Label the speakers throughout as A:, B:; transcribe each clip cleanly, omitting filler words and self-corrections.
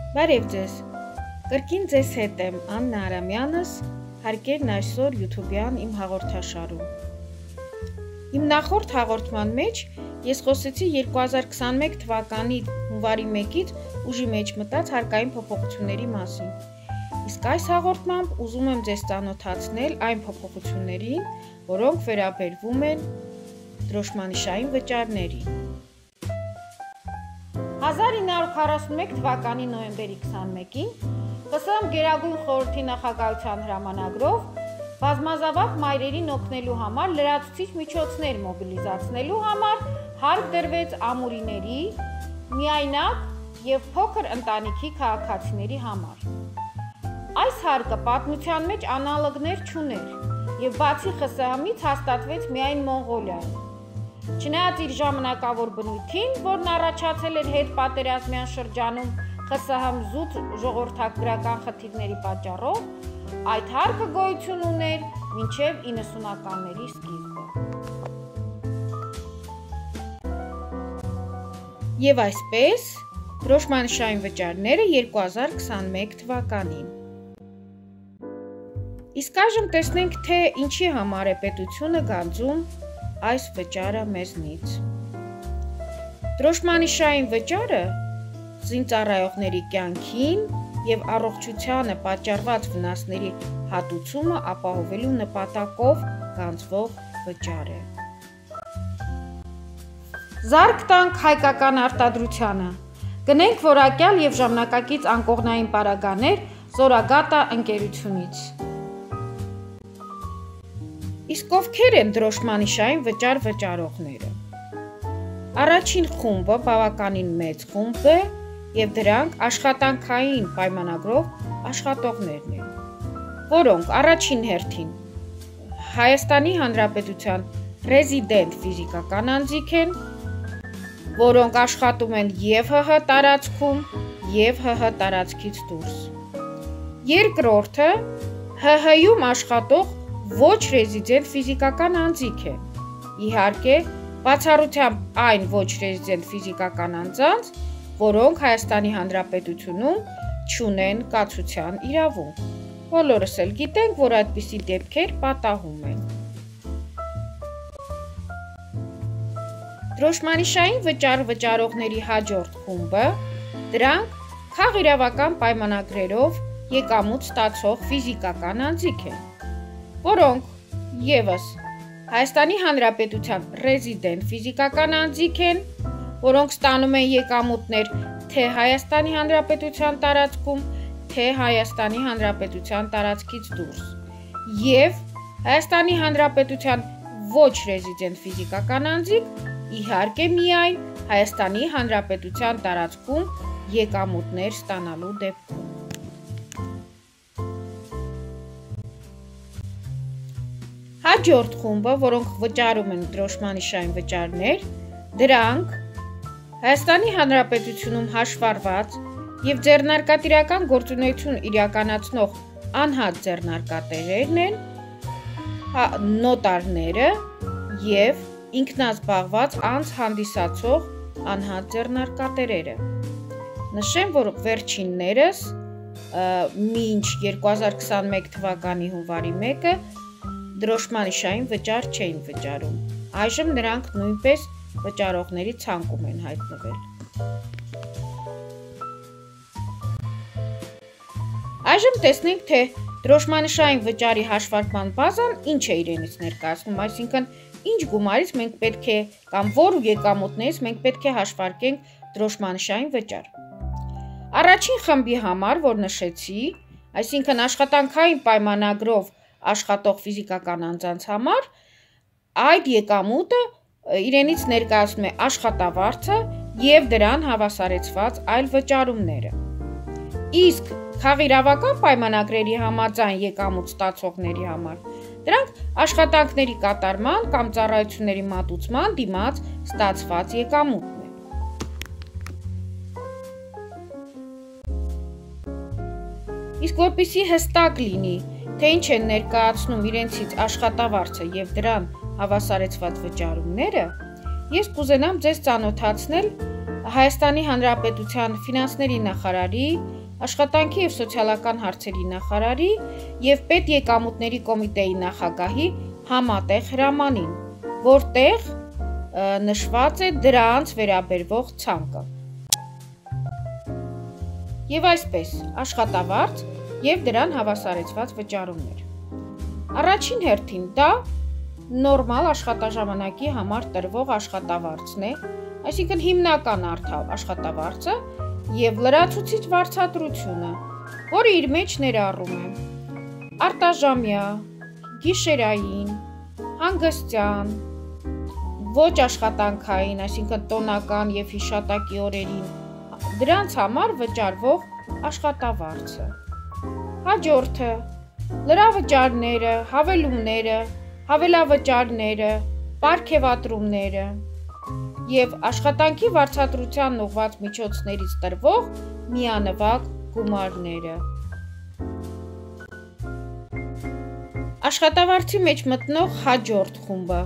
A: Բարև ձեզ, կրկին ձեզ հետ եմ Աննա Արամյանս, հարգելն այսօր YouTube-յան իմ հաղորդաշարում։ Իմ նախորդ հաղորդման մեջ ես խոսեցի 2021 թվականի հունվարի 1-ից ուժի մեջ մտած հարկային փոփոխությունների մասին։ Իսկ այս հաղորդմամբ ուզում եմ ձեզ ծանոթացնել այն փոփոխություններին, որոնք վերաբերվում են դրոշմանիշային վճարներին։ 1941 թվականի նոյեմբերի 21-ին ԽՍՀՄ Գերագույն խորհրդի նախագահության հրամանագրով բազմազավակ մայրերին օգնելու համար լրացուցիչ միջոցներ մոբիլիզացնելու համար հարկ դրվեց ամուրիների, միայնակ և փոքր ընտանիքի քաղաքացիների համար։ Այս հարկը պատմության մեջ անալոգներ չուներ և բացի ԽՍՀՄ-ից հաստատվեց միայն Մոնղոլիայում։ Չնայած իր ժամանակավոր բնույթին, որն առաջացել էր հետպատերազմյան շրջանում ԽՍՀՄ զուտ ժողովրդագրական խնդիրների պատճառով, այդ հարկը գոյություն ուներ մինչև 90-ականների սկիզբը։ Եվ այսպես, դրոշմանիշային վճարները 2021 թվականին։ Իսկ այժմ տեսնենք, թե ինչի համար է պետությունը գանձում այս վճարը մեզնից։ Դրոշմանիշային վճարը զինծառայողների կյանքին և առողջությանը պատճառված վնասների հատուցումը ապահովելու նպատակով գանձվող վճար է։ Զարկ տանք հայկական արտադրությանը, գնենք որակյալ և ժամանակակից անկողնային պարագաներ Զորագատա ընկերությունից։ Իսկ ովքեր են դրոշմանիշային վճար վճարողները։ Առաջին խումբը բավականին մեծ խումբ է և դրանք աշխատանքային պայմանագրով աշխատողներն են, որոնք առաջին հերթին Հայաստանի Հանրապետության ռեզիդենտ ֆիզիկական անձիկ են, որոնք աշխատում են և ՀՀ տարածքում, և ՀՀ տարածքից դուրս։ Երկրորդը ՀՀ-ում աշխատող ոչ ռեզիդենտ ֆիզիկական անձիկ է, իհարկե, բացառությամբ այն ոչ ռեզիդենտ ֆիզիկական անձանց, որոնք Հայաստանի Հանրապետությունում չունեն կացության իրավունք։ Բոլորս էլ գիտենք, որ այդպիսի դեպքեր պատահում են։ Դրոշմանիշային վճար վճարողների հաջորդ խումբը դրանք քաղիրավական պայմանագրերով եկամուտ ստացող ֆիզիկական անձիկ են, որոնք ևս Հայաստանի Հանրապետության ռեզիդենտ ֆիզիկական անձիկ են, որոնք ստանում են եկամուտներ թե Հայաստանի Հանրապետության տարածքում, թե Հայաստանի Հանրապետության տարածքից դուրս, և Հայաստանի Հանրապետության ոչ ռեզիդենտ ֆիզիկական անձիկ, իհարկե միայն Հայաստանի Հանրապետության տարածքում եկամուտներ ստանալու դեպքում։ Հաջորդ խումբը, որոնք վճարում են դրոշմանիշային վճարներ, դրանք Հայաստանի Հանրապետությունում հաշվառված և ձեռնարկատիրական գործունեություն իրականացնող անհատ ձեռնարկատերերն են, նոտարները և ինքնազբաղված անձ հանդիսացող անհատ ձեռնարկատերերը։ Նշեմ, որ վերջիններս մինչ 2021 թվականի հունվարի 1-ը դրոշմանիշային վճար չէին վճարում, այժմ նրանք նույնպես վճարողների ցանկում են հայտնվել։ Այժմ տեսնենք, թե դրոշմանիշային վճարի հաշվարկման բազան ինչ է իրենից ներկայացնում, այսինքն ինչ գումարից մենք պետք է կամ որ եկամուտներից մենք պետք է հաշվարկենք դրոշմանիշային վճար։ Առաջին խմբի համար, որ նշեցի, այսինքն աշխատանքային պայմանագրով աշխատող ֆիզիկական անձանց համար, այդ եկամուտը իրենից ներկայացնում է աշխատավարձը և դրան հավասարեցված այլ վճարումները։ Իսկ քաղիրավական պայմանագրերի համաձայն եկամուտ ստացողների համար, դրանք աշխատանքների կատարման կամ ծառայությունների մատուցման դիմաց ստացված եկամուտն է։ Իսկ որպեսզի հստակ լինի, թե ինչ են ներկայացնում իրենցից աշխատավարձը և դրան հավասարեցված վճարումները, ես կուզենամ ձեզ ծանոթացնել Հայաստանի Հանրապետության ֆինանսների նախարարի, աշխատանքի և սոցիալական հարցերի նախարարի և պետեկամուտների կոմիտեի նախագահի համատեղ հրամանին, որտեղ նշված է դրանց վերաբերվող ցանկը։ Եվ այսպես, աշխատավարձ և դրան հավասարեցված վճարումներ։ Առաջին հերթին դա նորմալ աշխատաժամանակի համար տրվող աշխատավարձն է, այսինքն հիմնական աշխատավարձը և լրացուցիչ վարձատրությունը, որը իր մեջ ներառում է արտաժամյա, գիշերային, հանգստյան, ոչ աշխատանքային, այսինքն տոնական և հիշատակի օրերին, դրանց համար վճարվող աշխատավարձը։ Հաջորդը լրավճարները, հավելումները, հավելավճարները, պարգևատրումները և աշխատանքի վարձատրության ուղղված միջոցներից տրվող միանվագ գումարները։ Աշխատավարձի մեջ մտնող հաջորդ խումբը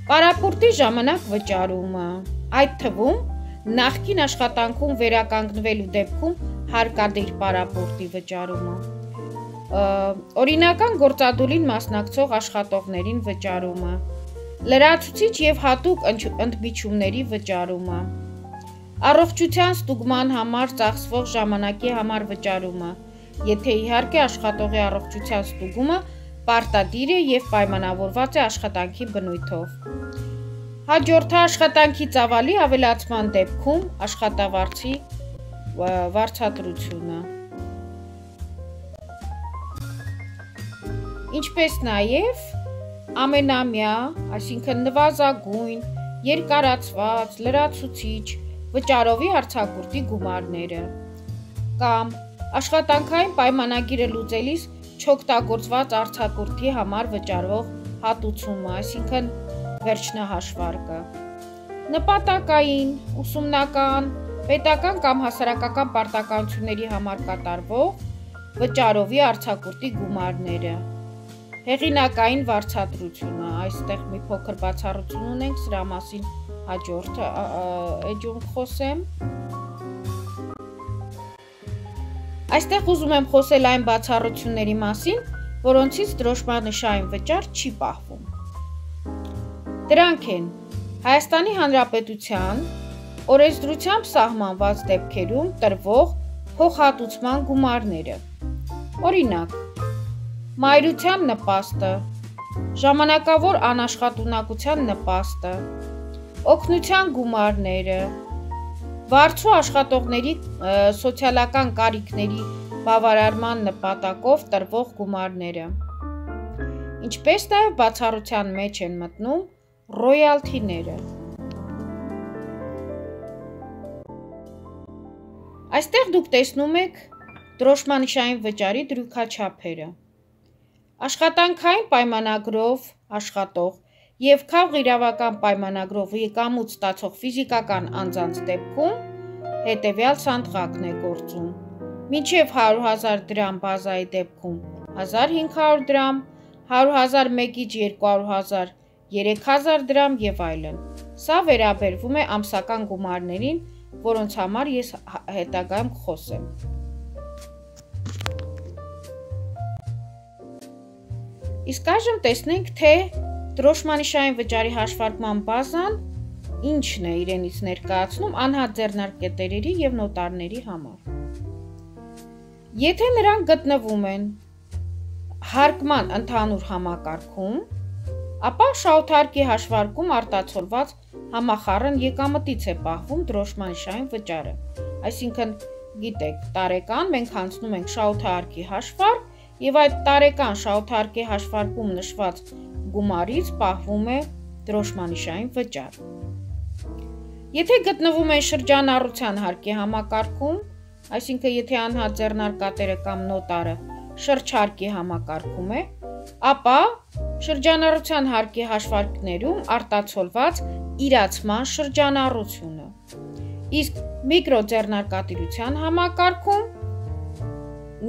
A: պարապորտի ժամանակ վճարումը, այդ թվում նախկին աշխատանքում վերականգնվելու դեպքում հարկադիր պարապորտի վճարումը, օրինական գործադուլին մասնակցող աշխատողներին վճարումը, լրացուցիչ և հատուկ ընդմիջումների վճարումը, առողջության ստուգման համար ծախսվող ժամանակի համար վճարումը, եթե իհարկե աշխատողի առողջության ստուգումը պարտադիր է և պայմանավորված է աշխատանքի բնույթով։ Հաջորդը աշխատանքի ծավալի ավելացման դեպքում աշխատավարձի վարձատրությունը։ Ինչպես նաև ամենամյա, այսինքն նվազագույն, երկարացված, լրացուցիչ վճարովի արձակուրդի գումարները կամ աշխատանքային պայմանագիրը լուծելիս չօգտագործված արձակուրդի համար վճարվող հատուցումը, այսինքն վերջնահաշվարկը, նպատակային, ուսումնական, պետական կամ հասարակական պարտականությունների համար կատարվող վճարովի արձակուրդի գումարները, հեղինակային վարձատրությունը, այստեղ մի փոքր բացառություն ունենք, սրա մասին հաջորդ էջում խոսեմ։ Այստեղ ուզում եմ խոսել այն բացառությունների մասին, որոնցից դրոշմանշային վճար չի պահվում։ Դրանք են Հայաստանի Հանրապետության օրենսդրությամբ սահմանված դեպքերում տրվող փոխհատուցման գումարները, օրինակ, մայրության նպաստը, ժամանակավոր անաշխատունակության նպաստը, օգնության գումարները, վարձու աշխատողների սոցիալական կարիքների բավարարման նպատակով տրվող գումարները, ինչպես նաև բացառության մեջ են մտնում ռոյալթիները։ Այստեղ դուք տեսնում եք դրոշմանշային վճարի դրույքաչափերը։ Աշխատանքային պայմանագրով աշխատող և քաղ իրավական պայմանագրով եկամուտ ստացող ֆիզիկական անձանց դեպքում հետևյալ սանդղակն է գործում. մինչև 100,000 դրամ բազայի դեպքում 1500 դրամ, 100,000 մեկից 200,000 3000 դրամ և այլն։ Սա վերաբերվում է ամսական գումարներին, որոնց համար ես հետագայում կխոսեմ։ Իսկ այժմ տեսնենք, թե դրոշմանշային վճարի հաշվարկման բազան ինչն է իրենից ներկայացնում անհատ ձեռնարկատերերի և նոտարների համար։ Եթե նրանք գտնվում են հարկման ընդհանուր համակարգում, ապա շահութարկի հաշվարկում արտացոլված համախառն եկամտից է պահվում դրոշմանշային վճարը, այսինքն գիտեք, տարեկան մենք հանձնում ենք շահութարկի հաշվարկ և այդ տարեկան շահութարկի հաշվարկում նշված գումարից պահվում է դրոշմանշային վճար։ Եթե գտնվում են շրջանառության հարկի համակարգում, այսինքն եթե անհատ ձեռնարկատերը կամ նոտարը շրջհարկի համակարգում է, ապա շրջանառության հարկի հաշվարկներում արտացոլված իրացման շրջանառությունը, իսկ միկրոձեռնարկատիրության համակարգում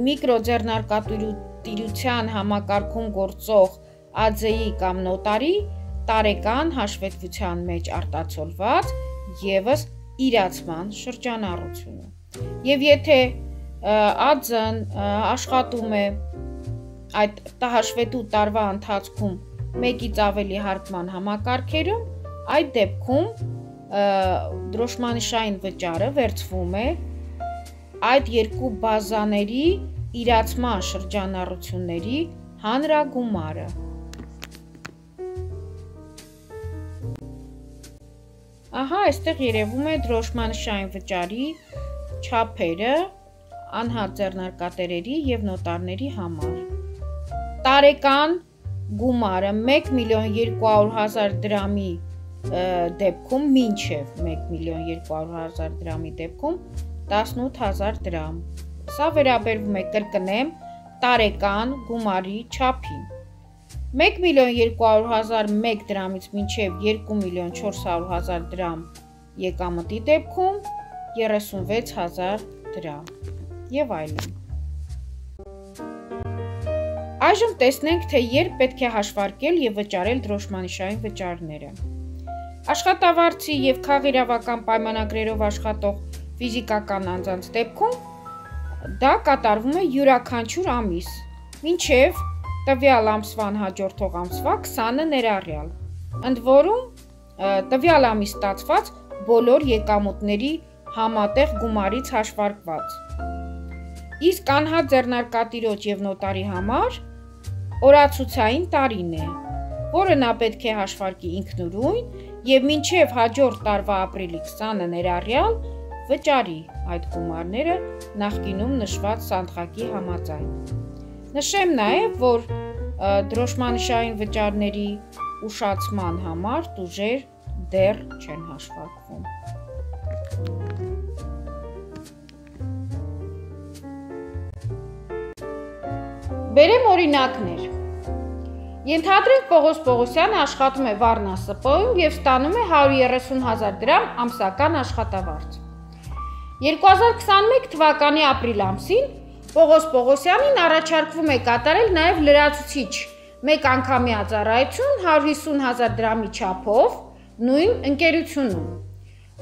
A: միկրոձեռնարկատիրության համակարգում գործող ԱՁ-ի կամ նոտարի տարեկան հաշվետվության մեջ արտացոլված ևս իրացման շրջանառությունը։ Եվ եթե ԱՁ-ն աշխատում է այդ հաշվետու տարվա ընթացքում մեկից ավելի հարկման համակարգերում, այդ դեպքում դրոշմանիշային վճարը վերցվում է այդ երկու բազաների իրացման շրջանառությունների հանրագումարը։ Ահա այստեղ երևում է դրոշմանիշային վճարի չափերը անհատ ձեռնարկատերերի եւ նոտարների համար։ Տարեկան գումարը 1.200.000 դրամի դեպքում մինչև 1.200.000 դրամի դեպքում 18.000 դրամ։ Սա վերաբերվում է, կրկնեմ, տարեկան գումարի չափին։ 1.200.000 1 դրամից մինչև 2.400.000 դրամ եկամտի դեպքում 36.000 դրամ եւ այլն։ Այժմ տեսնենք, թե երբ պետք է հաշվարկել եւ վճարել դրոշմանիշային վճարները։ Աշխատավարձի եւ քաղիրավական պայմանագրերով աշխատող ֆիզիկական անձանց դեպքում դա կատարվում է յուրաքանչյուր ամիս, մինչև տվյալ ամսվան հաջորդող ամսվա 20-ը ներառյալ, ընդ որում տվյալ ամիս ստացված բոլոր եկամուտների համատեղ գումարից հաշվարկված։ Իսկ անհատ ձեռնարկատիրոջ եւ նոտարի համար օրացուցային տարին է, որը նա պետք է հաշվարկի ինքնուրույն եւ մինչեւ հաջորդ տարվա ապրիլի 20-ը ներառյալ վճարի այդ գումարները նախկինում նշված սանդղակի համաձայն։ Նշեմ նաեւ, որ դրոշմանիշային վճարների ուշացման համար տուժեր դեռ չեն հաշվարկվում։ Բերեմ օրինակներ։ Ենթադրենք Պողոս Պողոսյանը աշխատում է Վառնա ՍՊՕ-ում եւ ստանում է 130.000 դրամ ամսական աշխատավարձ։ 2021 թվականի ապրիլ ամսին Պողոս Պողոսյանին առաջարկվում է կատարել նաեւ լրացուցիչ մեկ անգամյա ծառայություն 150.000 դրամի չափով նույն ընկերությունում,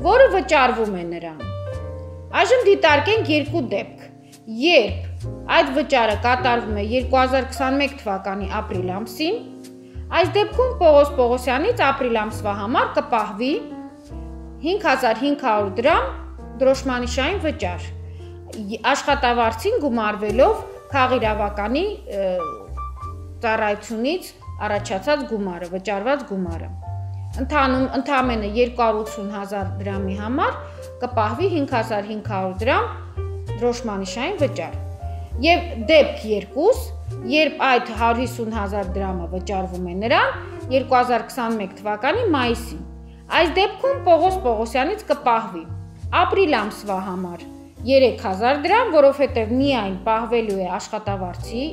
A: որը վճարվում է նրան։ Այժմ դիտարկենք երկու դեպք, երբ այդ վճարը կատարվում է 2021 թվականի ապրիլ ամսին, այս դեպքում Պողոս Պողոսյանից ապրիլ ամսվա համար կպահվի 5500 դրամ դրոշմանիշային վճար, աշխատավարձին գումարվելով քաղիրավականի ծառայությունից առաջացած գումարը, վճարված գումարը։ Ընդամենը 280.000 դրամի համար կպահվի 5500 դրամ դրոշմանիշային վճար։ Եվ դեպք երկուս, երբ այդ 150.000 դրամը վճարվում է նրան 2021 թվականի մայիսին, այս դեպքում Պողոս Պողոսյանից կպահվի ապրիլ ամսվա համար 3000 դրամ, որովհետև միայն պահվելու է աշխատավարձի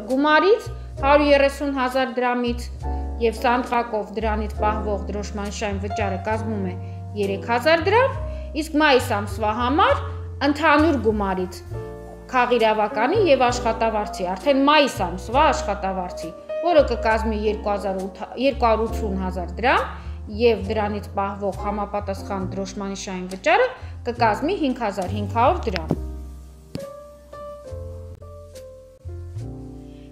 A: գումարից 130.000 դրամից եւ սանդղակով դրանից պահվող դրոշմանիշային վճարը կազմում է 3000 դրամ, իսկ մայիս ամսվա համար ընդհանուր գումարից քաղիրավականի եւ աշխատավարձի, արդեն մայիս ամսվա աշխատավարձի, որը կկազմի 280.000 դրամ եւ դրանից պահվող համապատասխան դրոշմանիշային վճարը կկազմի 5500 դրամ։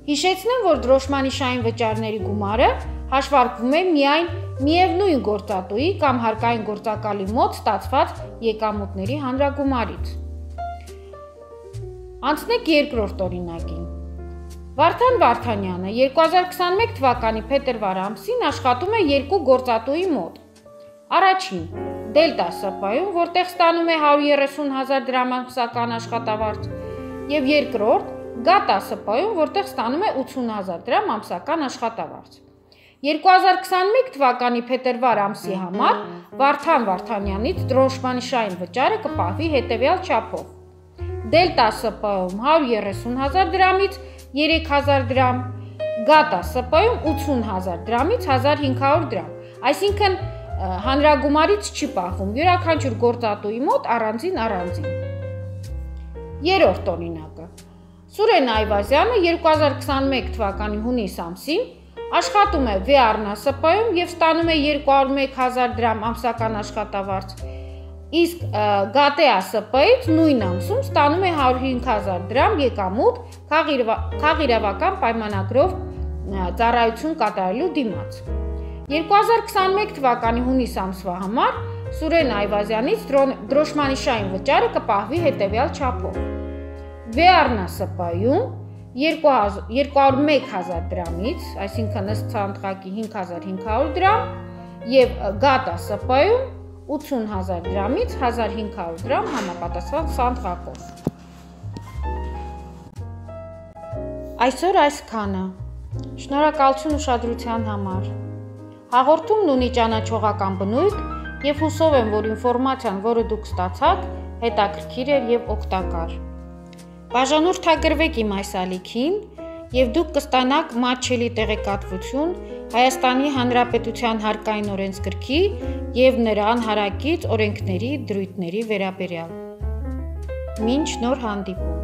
A: Հիշեցնեմ, որ դրոշմանիշային վճարների գումարը հաշվարկվում է միայն միևնույն գործատուի կամ հարկային գործակալի մոտ ստացված եկամուտների հանրագումարից։ Անցնենք երկրորդ օրինակին։ Վարդան Վարդանյանը 2021 թվականի փետրվար ամսին աշխատում է երկու գործատուի մոտ։ Առաջին Դելտա ՍՊ-ում, որտեղ ստանում է 130.000 դրամ ամսական աշխատավարձ, եւ երկրորդ Գատա ՍՊ-ում, որտեղ ստանում է 80.000 դրամ ամսական աշխատավարձ։ 2021 թվականի փետրվար ամսի համար Վարդան Վարդանյանից դրոշմանիշային վճարը կպահվի հետևյալ չափով. Դելտա ՍՊ-ում 130.000 դրամից 3000 դրամ, Գատա ՍՊ-ում 80.000 դրամից 1500 դրամ, այսինքն հանրագումարից չի պահվում յուրաքանչյուր գործատուի մոտ առանձին։ Երրորդ օրինակը։ Սուրեն Այվազյանը 2021 թվականի հունիս ամսին աշխատում է Վառնա ՍՊ-ում եւ ստանում է 201.000 դրամ ամսական աշխատավարձ, Իսկ գատե ԱՍՊ-ից նույն ամսում ստանում է 105,000 դրամ եկամուտ քաղիրավական պայմանագրով ծառայություն կատարելու դիմաց։ 2021 թվականի հունիս ամսվա համար Սուրեն Այվազյանից դրոշմանիշային վճարը կպահվի հետևյալ չափով. Վեառն ԱՍՊ-ում 201,000 դրամից, այսինքն ըստ ցանցղակի 5,500 դրամ, եւ ԳԱՏ ԱՍՊ-ում 80,000 դրամից 1,500 դրամ համապատասխան ցանցղակով։ Այսօր այսքանը։ Շնորհակալություն ուշադրության համար։ Հաղորդումն ունի ճանաչողական բնույթ եւ հուսով եմ, որ ինֆորմացիան, որը դուք ստացաք, հետաքրքիր էր եւ օգտակար։ Բաժանորդագրվեք իմ այս ալիքին եւ դուք կստանաք մատչելի տեղեկատվություն Հայաստանի Հանրապետության հարկային օրենսգրքի եւ նրան հարակից օրենքների դրույթների վերաբերյալ։ Մինչ նոր հանդիպում։